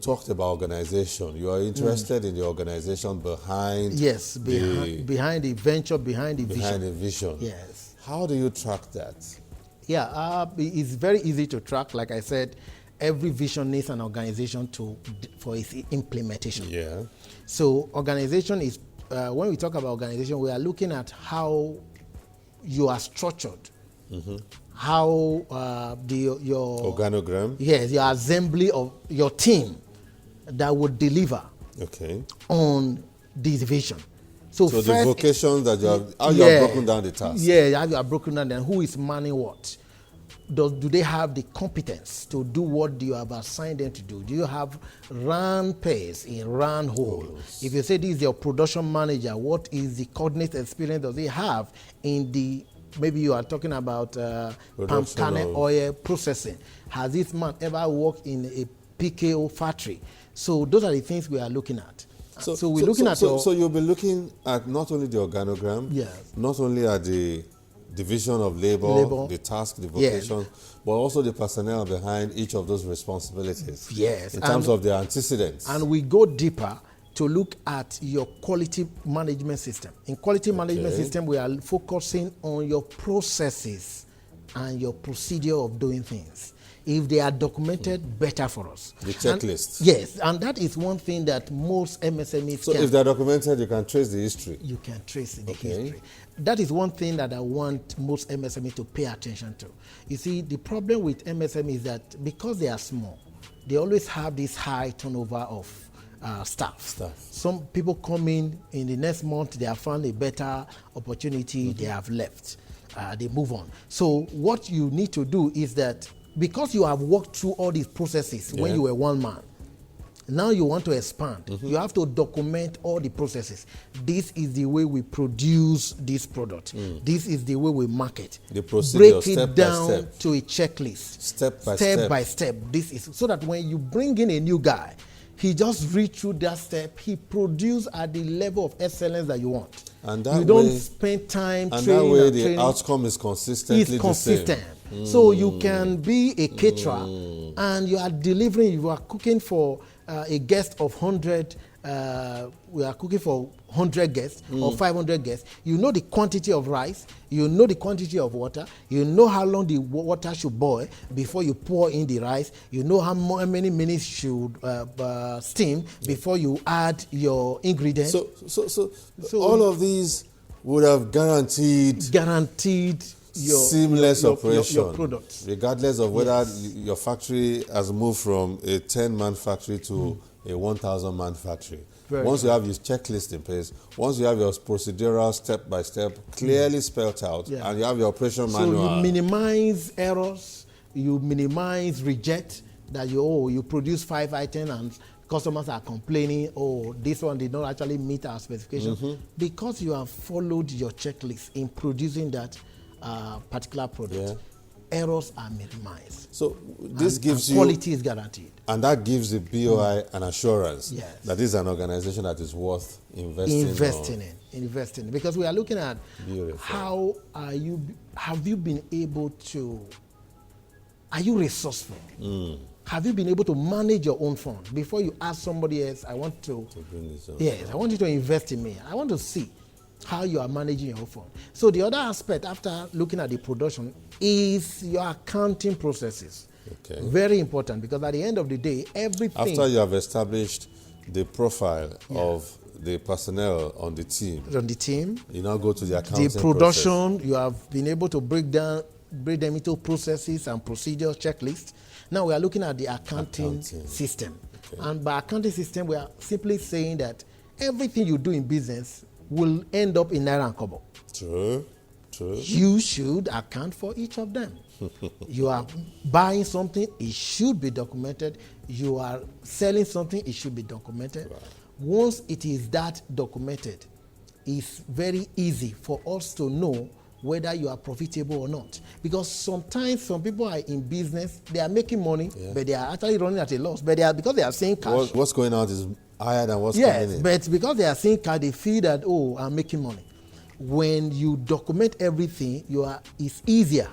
talked about organization. You are interested in the organization behind Yes, behind the venture, behind the behind vision. the vision. Yes. How do you track that? Yeah, it's very easy to track. Like I said, every vision needs an organization for its implementation. Yeah. So organization is, when we talk about organization, we are looking at how you are structured, how your Organogram. yes, your assembly of your team that would deliver Okay. on this vision. So first, the vocation that you have, how you have broken down the task. Yeah, how you are broken down, then who is manning what? Do they have the competence to do what you have assigned them to do? Do you have run pace in run hole? If you say this is your production manager, what is the coordinate experience does he have in the, maybe you are talking about palm kernel oil processing. Has this man ever worked in a PKO factory? So those are the things we are looking at. So we're looking at so you'll be looking at not only the organogram, yes, not only at the division of labor, the task, the vocation, yes, but also the personnel behind each of those responsibilities. Yes. In terms of their antecedents. And we go deeper to look at your quality management system. In quality management system, we are focusing on your processes and your procedure of doing things. If they are documented, better for us. The checklist. Yes, and that is one thing that most MSMEs So if they're documented, you can trace the history. You can trace the history. That is one thing that I want most MSMEs to pay attention to. You see, the problem with MSMEs is that because they are small, they always have this high turnover of staff. Some people come in the next month, they have found a better opportunity, they have left, they move on. So what you need to do is that because you have worked through all these processes when you were one man, now you want to expand. You have to document all the processes. This is the way we produce this product. This is the way we market. The procedure, break it down to a checklist. Step by step. This is so that when you bring in a new guy, he just read through that step. He produce at the level of excellence that you want. And that you don't spend time and training. That way, and the outcome is consistently the same. So you can be a caterer and you are delivering, you are cooking for a guest of 100, we are cooking for 100 guests or 500 guests. You know the quantity of rice, you know the quantity of water, you know how long the water should boil before you pour in the rice, you know how many minutes should steam before you add your ingredients. So all of these would have guaranteed your seamless operation, your products, regardless of whether your factory has moved from a 10-man factory to a 1,000-man factory. Once you have your checklist in place, once you have your procedural step-by-step clearly spelled out, and you have your operation manual. So you minimize errors, you minimize reject, that you produce 5 items and customers are complaining, this one did not actually meet our specification. Because you have followed your checklist in producing that particular product, errors are minimized. So this gives you quality is guaranteed, and that gives the BOI an assurance that this is an organization that is worth investing in. Because we are looking at how have you been able to, are you resourceful? Have you been able to manage your own fund before you ask somebody else, I want to bring this up. Yes, I want you to invest in me. I want to see how you are managing your fund. So the other aspect after looking at the production is your accounting processes. Very important, because at the end of the day, everything. After you have established the profile of the personnel on the team, you now go to the accounting the production process. You have been able to break them into processes and procedure checklists. Now we are looking at the accounting system. And by accounting system, we are simply saying that everything you do in business will end up in naira and kobo. True. You should account for each of them. You are buying something, it should be documented. You are selling something, it should be documented. Once it is that documented, it's very easy for us to know whether you are profitable or not. Because sometimes some people are in business, they are making money, but they are actually running at a loss. But because they are seeing cash. What's going on is higher than what's coming in. Yes, but because they are seeing cash, they feel that, I'm making money. When you document everything, it's easier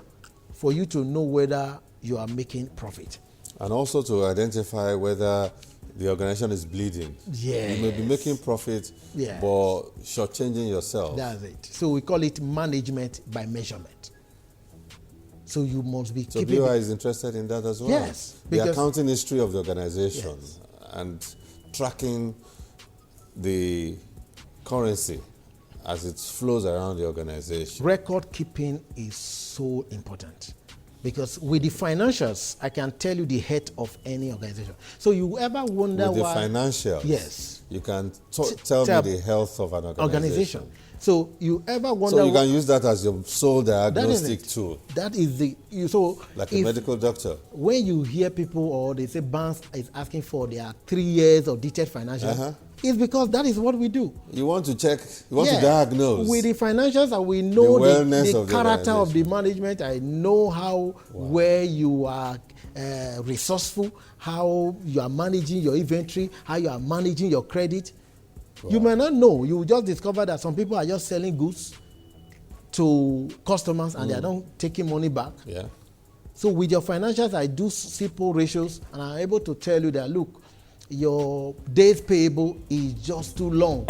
for you to know whether you are making profit. And also to identify whether the organization is bleeding. Yes. You may be making profit, Yes. but shortchanging yourself. That's it. So we call it management by measurement. So you must be So keeping BOI is interested in that as well. Yes, The because- accounting history of the organization Yes. and tracking the currency as it flows around the organization. record keeping is so important. Because with the financials, I can tell you the health of any organization. So you ever wonder With the why financials, Yes. you can tell me the health of an organization. So you ever wonder So you can use that as your sole that is diagnostic it. tool, That is the so like a if- medical doctor. when you hear people or they say banks is asking for their 3 years of detailed financials, Uh-huh. it's because that is what we do. You want to check, you want Yeah. to diagnose. With the financials, and we know The wellness the of the character of the management. I know how where you are resourceful, how you are managing your inventory, how you are managing your credit. You may not know. You will just discover that some people are just selling goods to customers and they are not taking money back. Yeah. So with your financials, I do simple ratios and I'm able to tell you that, look, your days payable is just too long.